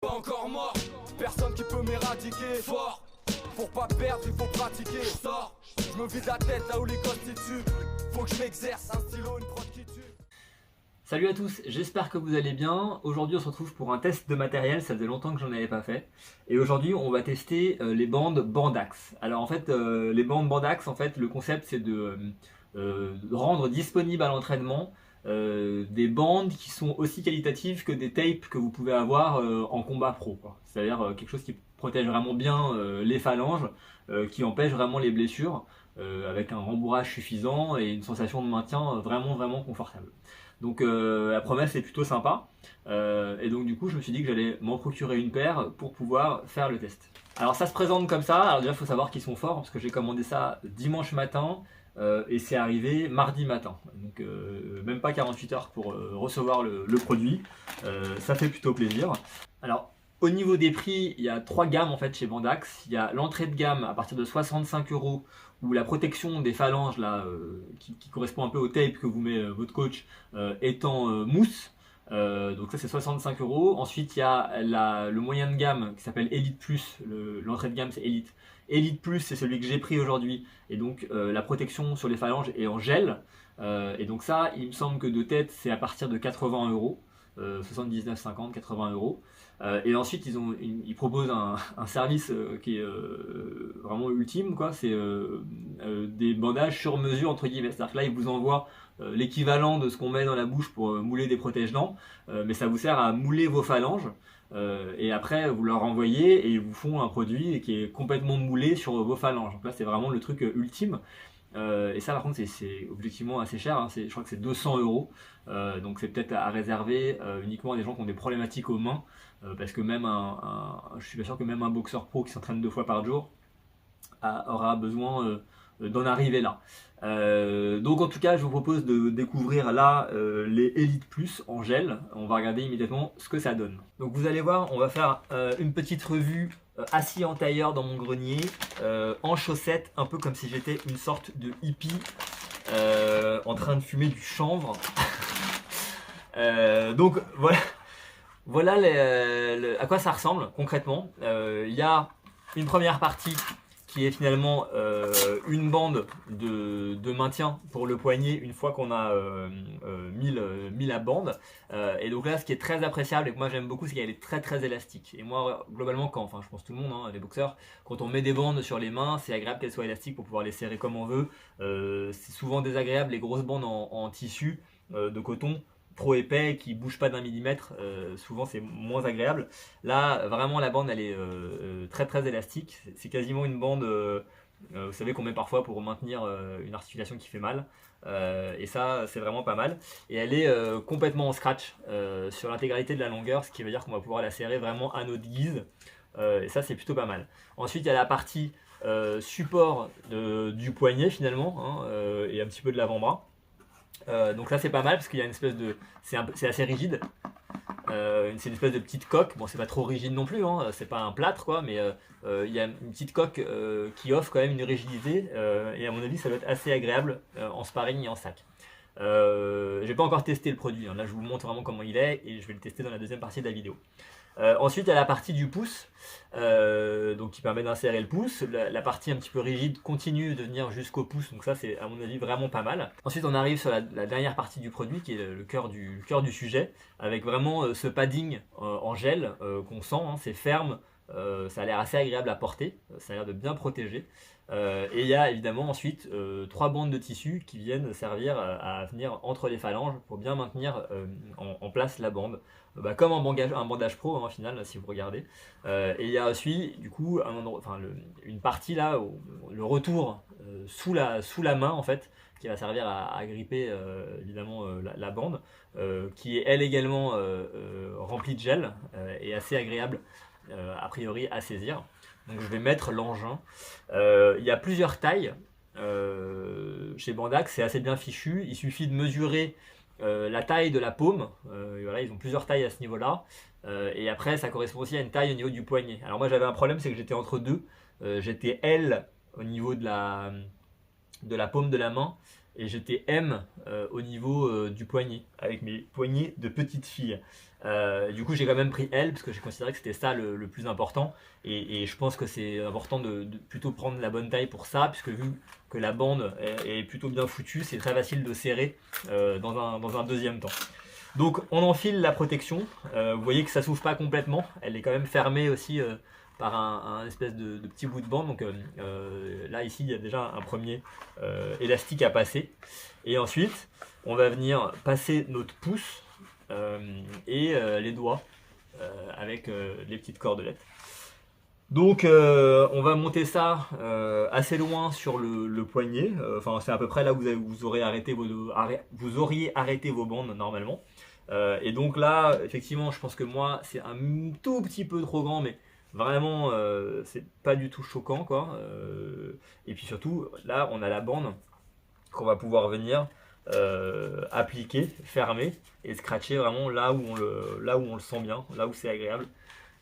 Pas encore mort, personne qui peut m'éradiquer. Fort, pour pas perdre il faut pratiquer. Sors, je me vide la tête là où les gosses t'y tuent. Faut que je m'exerce, un stylo, une prod qui tue. Salut à tous, j'espère que vous allez bien. Aujourd'hui on se retrouve pour un test de matériel, ça faisait longtemps que j'en avais pas fait. Et aujourd'hui on va tester les bandes Bandax. Alors en fait les bandes Bandax, en fait le concept c'est de rendre disponible à l'entraînement des bandes qui sont aussi qualitatives que des tapes que vous pouvez avoir en combat pro. C'est-à-dire quelque chose qui protège vraiment bien les phalanges, qui empêche vraiment les blessures, avec un rembourrage suffisant et une sensation de maintien vraiment confortable. Donc la promesse est plutôt sympa, et donc du coup je me suis dit que j'allais m'en procurer une paire pour pouvoir faire le test. Alors ça se présente comme ça. Alors déjà il faut savoir qu'ils sont forts parce que j'ai commandé ça dimanche matin et c'est arrivé mardi matin, donc même pas 48 heures pour recevoir le produit. Ça fait plutôt plaisir. Alors au niveau des prix, il y a trois gammes en fait chez Bandax. Il y a l'entrée de gamme à partir de 65 € où la protection des phalanges là, qui correspond un peu au tape que vous met votre coach, est en mousse. Donc ça c'est 65 €. Ensuite il y a le moyen de gamme qui s'appelle Elite Plus. L'entrée de gamme c'est Elite. Elite Plus c'est celui que j'ai pris aujourd'hui. Et donc la protection sur les phalanges est en gel. Et donc ça il me semble que de tête c'est à partir de 80 €. 79,50, 80 €. Et ensuite ils proposent un service qui est vraiment ultime, quoi. C'est des bandages sur mesure entre guillemets. C'est-à-dire que là ils vous envoient l'équivalent de ce qu'on met dans la bouche pour mouler des protège-dents, mais ça vous sert à mouler vos phalanges. Et après vous leur envoyez et ils vous font un produit qui est complètement moulé sur vos phalanges. Donc là c'est vraiment le truc ultime. Et ça par contre c'est objectivement assez cher, hein. Je crois que c'est 200 €. Donc c'est peut-être à réserver uniquement à des gens qui ont des problématiques aux mains, parce que même je suis pas sûr que même un boxeur pro qui s'entraîne 2 fois par jour aura besoin d'en arriver là. Donc en tout cas je vous propose de découvrir là les Elite Plus en gel. On va regarder immédiatement ce que ça donne. Donc vous allez voir, on va faire une petite revue assis en tailleur dans mon grenier, en chaussettes, un peu comme si j'étais une sorte de hippie en train de fumer du chanvre. Donc voilà à quoi ça ressemble concrètement. Il y a une première partie qui est finalement une bande de maintien pour le poignet une fois qu'on a mis la bande. Et donc là, ce qui est très appréciable et que moi j'aime beaucoup, c'est qu'elle est très élastique. Et moi, globalement, enfin je pense tout le monde, hein, les boxeurs, quand on met des bandes sur les mains, c'est agréable qu'elles soient élastiques pour pouvoir les serrer comme on veut. C'est souvent désagréable les grosses bandes en tissu de coton trop épais qui bouge pas d'un millimètre, souvent c'est moins agréable. Là vraiment la bande elle est très élastique, c'est quasiment une bande vous savez qu'on met parfois pour maintenir une articulation qui fait mal, et ça c'est vraiment pas mal. Et elle est complètement en scratch sur l'intégralité de la longueur, ce qui veut dire qu'on va pouvoir la serrer vraiment à notre guise, et ça c'est plutôt pas mal. Ensuite il y a la partie support du poignet finalement, hein, et un petit peu de l'avant-bras. Donc là c'est pas mal parce qu'il y a une espèce de... c'est assez rigide. C'est une espèce de petite coque. Bon, c'est pas trop rigide non plus, hein, c'est pas un plâtre quoi, mais il y a une petite coque qui offre quand même une rigidité, et à mon avis ça doit être assez agréable en sparring et en sac. J'ai pas encore testé le produit, hein. Là je vous montre vraiment comment il est et je vais le tester dans la deuxième partie de la vidéo. Ensuite il y a la partie du pouce, donc qui permet d'insérer le pouce. La partie un petit peu rigide continue de venir jusqu'au pouce, donc ça c'est à mon avis vraiment pas mal. Ensuite on arrive sur la dernière partie du produit qui est le cœur du sujet, avec vraiment ce padding en gel qu'on sent, hein, c'est ferme, ça a l'air assez agréable à porter, ça a l'air de bien protéger. Et il y a évidemment ensuite 3 bandes de tissu qui viennent servir à venir entre les phalanges pour bien maintenir en place la bande, comme un bandage pro, hein, au final si vous regardez. Et il y a aussi du coup une partie là, le retour sous la main en fait, qui va servir à gripper évidemment la bande, qui est elle également remplie de gel et assez agréable a priori à saisir. Donc je vais mettre l'engin. Il y a plusieurs tailles chez Bandax, c'est assez bien fichu. Il suffit de mesurer la taille de la paume. Voilà, ils ont plusieurs tailles à ce niveau-là. Et après, ça correspond aussi à une taille au niveau du poignet. Alors moi, j'avais un problème, c'est que j'étais entre deux. J'étais L au niveau de la paume de la main et j'étais M au niveau du poignet, avec mes poignets de petite fille. Du coup, j'ai quand même pris L parce que j'ai considéré que c'était ça le plus important. Et je pense que c'est important de plutôt prendre la bonne taille pour ça, puisque vu que la bande est plutôt bien foutue, c'est très facile de serrer dans un deuxième temps. Donc, on enfile la protection. Vous voyez que ça s'ouvre pas complètement. Elle est quand même fermée aussi par un espèce de petit bout de bande. Donc là, ici, il y a déjà un premier élastique à passer. Et ensuite, on va venir passer notre pouce et les doigts avec les petites cordelettes. Donc on va monter ça assez loin sur le poignet. Enfin, c'est à peu près là où vous auriez arrêté vos bandes normalement. Et donc là, effectivement, je pense que moi, c'est un tout petit peu trop grand, mais vraiment, c'est pas du tout choquant, quoi. Et puis surtout, là, on a la bande qu'on va pouvoir venir appliquer, fermer et scratcher vraiment là où on le sent bien, là où c'est agréable,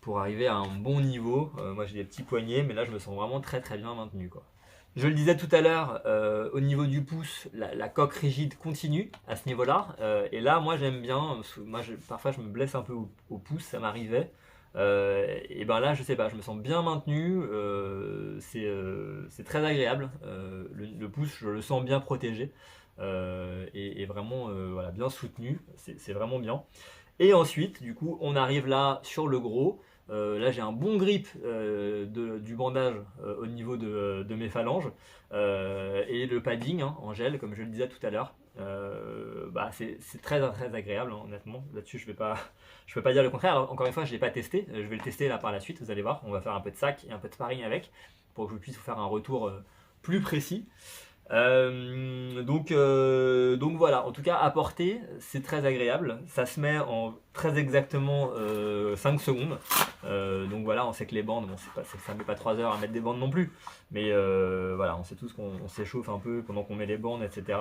pour arriver à un bon niveau. Moi, j'ai des petits poignets, mais là, je me sens vraiment très très bien maintenu, quoi. Je le disais tout à l'heure, au niveau du pouce, la coque rigide continue à ce niveau-là. Et là, moi, j'aime bien. Parfois, je me blesse un peu au pouce, ça m'arrivait. Et ben là, je sais pas, je me sens bien maintenu. C'est très agréable. Le pouce, je le sens bien protégé et vraiment voilà, bien soutenu. C'est vraiment bien. Et ensuite, du coup, on arrive là sur le gros. Là, j'ai un bon grip du bandage au niveau de mes phalanges et le padding en gel, comme je le disais tout à l'heure. C'est très très agréable, hein, honnêtement. Là-dessus, je peux pas dire le contraire. Alors, encore une fois, je l'ai pas testé. Je vais le tester là par la suite. Vous allez voir, on va faire un peu de sac et un peu de sparring avec pour que je puisse vous faire un retour plus précis. Donc voilà, en tout cas à porter, c'est très agréable. Ça se met en très exactement 5 secondes. Donc voilà, on sait que les bandes, bon, ça ne met pas 3 heures à mettre des bandes non plus. Mais voilà, on sait tous qu'on s'échauffe un peu pendant qu'on met les bandes, etc.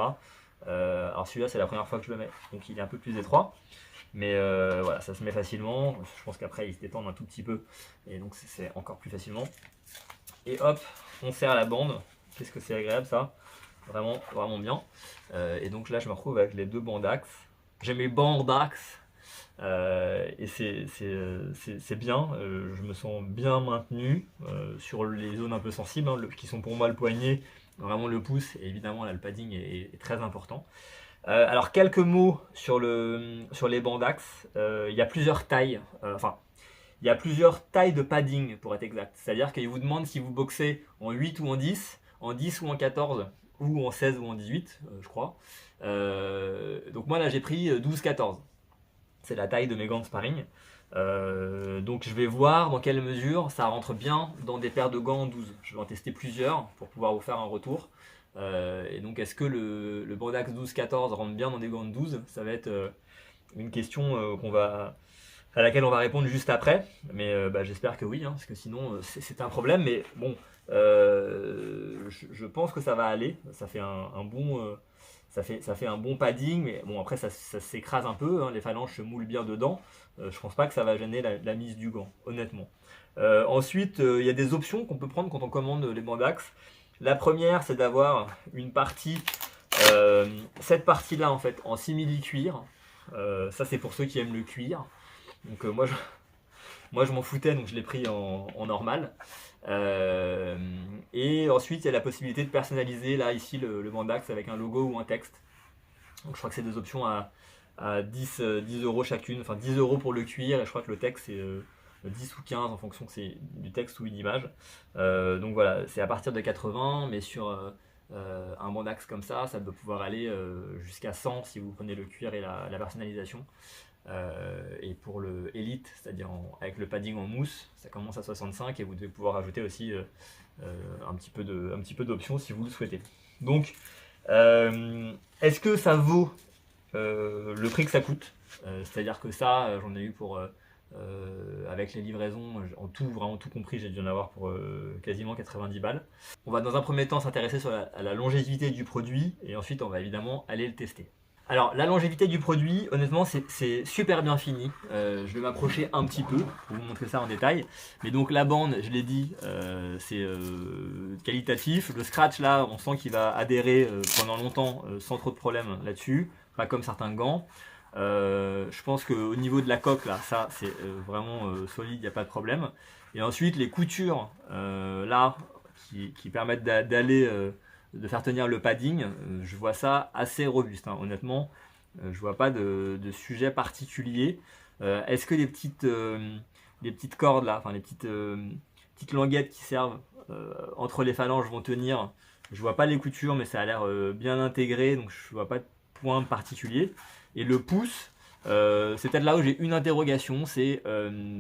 Alors celui-là, c'est la première fois que je le mets, donc il est un peu plus étroit. Mais voilà, ça se met facilement. Je pense qu'après, il se détend un tout petit peu. Et donc c'est encore plus facilement. Et hop, on serre la bande. Qu'est-ce que c'est agréable ça. Vraiment, vraiment bien. Et donc là, je me retrouve avec les deux bandax. J'ai mes bandax. Et c'est bien. Je me sens bien maintenu sur les zones un peu sensibles, hein, qui sont pour moi le poignet, vraiment le pouce. Et évidemment, là, le padding est très important. Alors, quelques mots sur les bandax. Il y a plusieurs tailles. Il y a plusieurs tailles de padding pour être exact. C'est-à-dire qu'ils vous demandent si vous boxez en 8 ou en 10 ou en 14 ou en 16 ou en 18, je crois. Donc moi là j'ai pris 12-14. C'est la taille de mes gants de sparring. Donc je vais voir dans quelle mesure ça rentre bien dans des paires de gants en 12. Je vais en tester plusieurs pour pouvoir vous faire un retour. Et donc est-ce que le bandax 12-14 rentre bien dans des gants de 12? Ça va être une question à laquelle on va répondre juste après. Mais j'espère que oui, hein, parce que sinon c'est un problème. Mais bon, je pense que ça va aller. Ça fait un bon, ça fait un bon padding, mais bon après ça s'écrase un peu, hein, les phalanges se moulent bien dedans. Je pense pas que ça va gêner la mise du gant, honnêtement. Ensuite, il y a des options qu'on peut prendre quand on commande les bandax. La première, c'est d'avoir une partie, cette partie-là en fait, en simili-cuir. Ça c'est pour ceux qui aiment le cuir. Donc moi je m'en foutais, donc je l'ai pris en normal. Et ensuite il y a la possibilité de personnaliser là ici le bandax avec un logo ou un texte. Donc je crois que c'est des options à 10 € chacune, enfin 10 € pour le cuir, et je crois que le texte c'est 10 ou 15 en fonction que c'est du texte ou une image. Donc voilà, c'est à partir de 80, mais sur un bandax comme ça peut pouvoir aller jusqu'à 100 si vous prenez le cuir et la personnalisation. Et pour le Elite, c'est-à-dire avec le padding en mousse, ça commence à 65 et vous devez pouvoir ajouter aussi un petit peu d'options si vous le souhaitez. Donc, est-ce que ça vaut le prix que ça coûte? C'est-à-dire que ça, j'en ai eu pour avec les livraisons, en tout, vraiment tout compris, j'ai dû en avoir pour quasiment 90 balles. On va dans un premier temps s'intéresser à la longévité du produit et ensuite on va évidemment aller le tester. Alors la longévité du produit, honnêtement c'est super bien fini. Je vais m'approcher un petit peu pour vous montrer ça en détail. Mais donc la bande, je l'ai dit, c'est qualitatif. Le scratch là, on sent qu'il va adhérer pendant longtemps sans trop de problèmes là-dessus. Pas comme certains gants. Je pense qu'au niveau de la coque, là, ça c'est vraiment solide, il n'y a pas de problème. Et ensuite, les coutures, là, qui permettent d'aller, de faire tenir le padding, je vois ça assez robuste, hein. Honnêtement, je vois pas de sujet particulier. Est-ce que les petites cordes là, enfin les petites languettes qui servent entre les phalanges vont tenir? Je vois pas les coutures, mais ça a l'air bien intégré, donc je vois pas de point particulier. Et le pouce, c'est peut-être là où j'ai une interrogation, c'est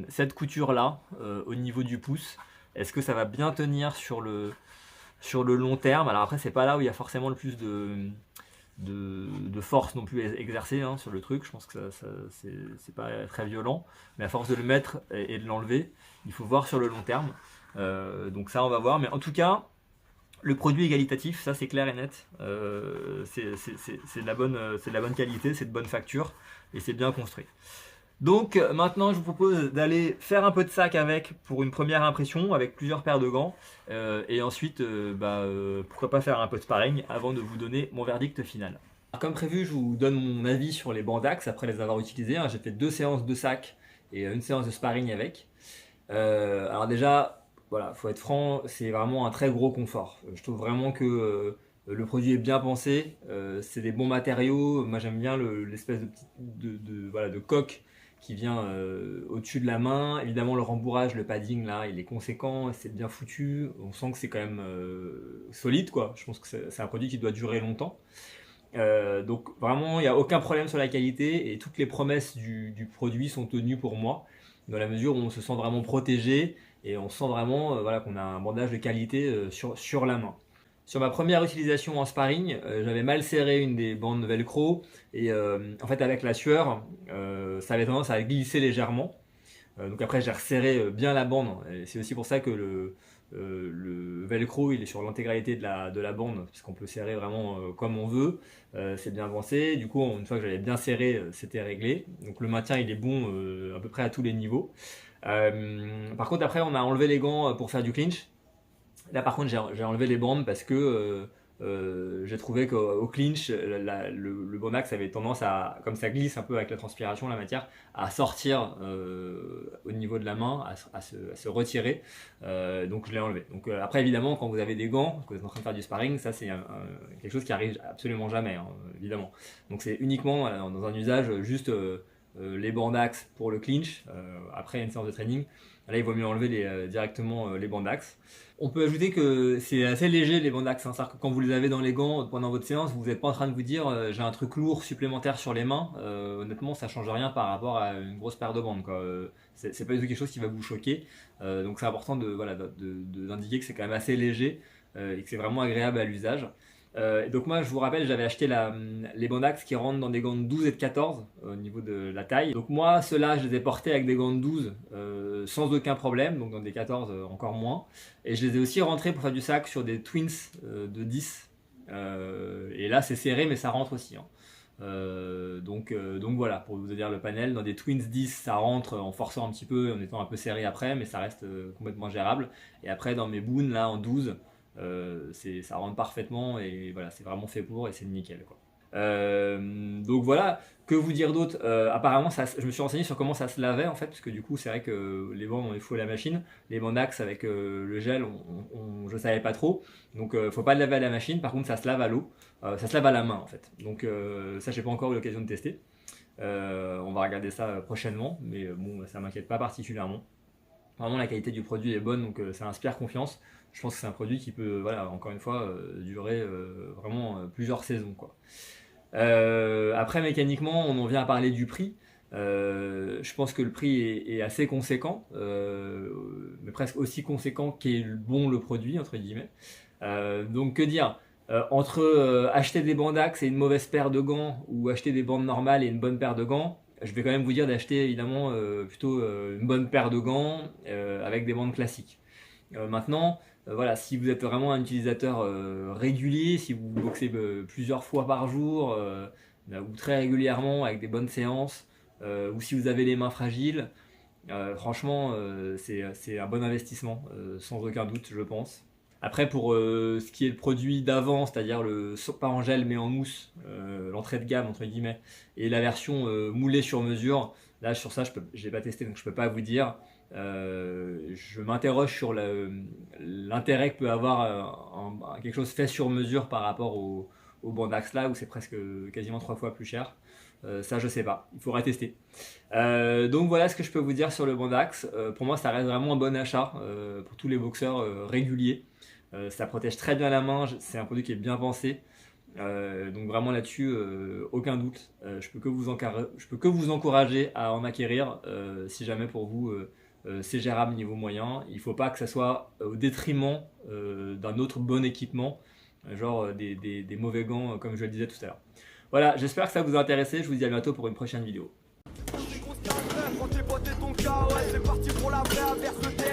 cette couture là, au niveau du pouce. Est-ce que ça va bien tenir sur le long terme? Alors après, c'est pas là où il y a forcément le plus de force non plus exercée, hein, sur le truc. Je pense que c'est pas très violent, mais à force de le mettre et de l'enlever, il faut voir sur le long terme. Donc ça, on va voir. Mais en tout cas, le produit est qualitatif, ça c'est clair et net. C'est de la bonne qualité, c'est de bonne facture et c'est bien construit. Donc maintenant je vous propose d'aller faire un peu de sac avec pour une première impression avec plusieurs paires de gants et ensuite pourquoi pas faire un peu de sparring avant de vous donner mon verdict final. Alors, comme prévu, je vous donne mon avis sur les bancs d'axe après les avoir utilisés, hein. J'ai fait 2 séances de sac et une séance de sparring avec. Alors déjà, voilà, faut être franc, c'est vraiment un très gros confort. Je trouve vraiment que le produit est bien pensé, c'est des bons matériaux. Moi j'aime bien l'espèce de coque qui vient au-dessus de la main. Évidemment le rembourrage, le padding là, il est conséquent, c'est bien foutu. On sent que c'est quand même solide quoi. Je pense que c'est un produit qui doit durer longtemps. Donc vraiment il n'y a aucun problème sur la qualité et toutes les promesses du produit sont tenues pour moi, dans la mesure où on se sent vraiment protégé et on sent vraiment qu'on a un bandage de qualité sur la main. Sur ma première utilisation en sparring, j'avais mal serré une des bandes velcro et en fait avec la sueur, ça avait tendance à glisser légèrement. Donc après j'ai resserré bien la bande et c'est aussi pour ça que le velcro il est sur l'intégralité de la bande puisqu'on peut serrer vraiment comme on veut. C'est bien avancé. Du coup une fois que j'avais bien serré, c'était réglé. Donc le maintien il est bon à peu près à tous les niveaux. Par contre après on a enlevé les gants pour faire du clinch. Là par contre j'ai enlevé les bandes parce que j'ai trouvé qu'au clinch le bon axe avait tendance à, comme ça glisse un peu avec la transpiration, la matière, à sortir au niveau de la main, à se retirer. Donc je l'ai enlevé. Donc après évidemment quand vous avez des gants, que vous êtes en train de faire du sparring, ça c'est quelque chose qui arrive absolument jamais, hein, évidemment. Donc c'est uniquement dans un usage juste les bancs d'axe pour le clinch, après une séance de training. Là, il vaut mieux enlever directement les bandes d'axe. On peut ajouter que c'est assez léger les bandes d'axe, hein. C'est-à-dire que quand vous les avez dans les gants pendant votre séance, vous n'êtes pas en train de vous dire j'ai un truc lourd supplémentaire sur les mains. Honnêtement, ça change rien par rapport à une grosse paire de bandes, quoi. C'est pas du tout quelque chose qui va vous choquer. Donc c'est important d'indiquer que c'est quand même assez léger et que c'est vraiment agréable à l'usage. Donc moi je vous rappelle, j'avais acheté les bandes d'axe qui rentrent dans des gants de 12 et de 14 au niveau de la taille. Donc moi ceux-là je les ai portés avec des gants de 12 sans aucun problème, donc dans des 14 encore moins. Et je les ai aussi rentrés pour faire du sac sur des Twins de 10. Et là c'est serré mais ça rentre aussi, hein. Donc voilà, pour vous dire le panel, dans des Twins 10 ça rentre en forçant un petit peu, en étant un peu serré après, mais ça reste complètement gérable. Et après dans mes Boon là en 12, ça rentre parfaitement et voilà, c'est vraiment fait pour et c'est nickel, quoi. Donc voilà, que vous dire d'autre? Apparemment je me suis renseigné sur comment ça se lavait en fait, parce que du coup c'est vrai que les bandes on les fout à la machine, les bandes d'axe avec le gel je savais pas trop, donc faut pas le laver à la machine. Par contre ça se lave à l'eau, ça se lave à la main en fait, donc ça j'ai pas encore eu l'occasion de tester. On va regarder ça prochainement, mais bon ça m'inquiète pas particulièrement. Vraiment la qualité du produit est bonne, donc ça inspire confiance. Je pense que c'est un produit qui peut, voilà, encore une fois, durer vraiment plusieurs saisons, quoi. Après mécaniquement, on en vient à parler du prix. Je pense que le prix est assez conséquent, mais presque aussi conséquent qu'est bon le produit, entre guillemets. Donc que dire? Entre acheter des bandes d'axe et une mauvaise paire de gants, ou acheter des bandes normales et une bonne paire de gants, je vais quand même vous dire d'acheter évidemment plutôt une bonne paire de gants avec des bandes classiques. Maintenant, voilà, si vous êtes vraiment un utilisateur régulier, si vous boxez plusieurs fois par jour ou très régulièrement avec des bonnes séances, ou si vous avez les mains fragiles, franchement c'est un bon investissement, sans aucun doute je pense. Après pour ce qui est le produit d'avant, c'est-à-dire le pas en gel mais en mousse, l'entrée de gamme entre guillemets, et la version moulée sur mesure, là sur ça je n'ai pas testé donc je peux pas vous dire. Je m'interroge sur l'intérêt que peut avoir quelque chose fait sur mesure par rapport au Bandax là où c'est presque quasiment 3 fois plus cher. Ça je sais pas, il faudra tester. Donc voilà ce que je peux vous dire sur le Bandax. Pour moi ça reste vraiment un bon achat pour tous les boxeurs réguliers. Ça protège très bien la main, c'est un produit qui est bien pensé. Donc vraiment là-dessus, aucun doute. Je peux que vous encourager à en acquérir si jamais pour vous c'est gérable niveau moyen. Il ne faut pas que ça soit au détriment d'un autre bon équipement, genre des mauvais gants comme je le disais tout à l'heure. Voilà, j'espère que ça vous a intéressé. Je vous dis à bientôt pour une prochaine vidéo. Quand t'es potes et ton cas, ouais, c'est parti pour la vraie averse.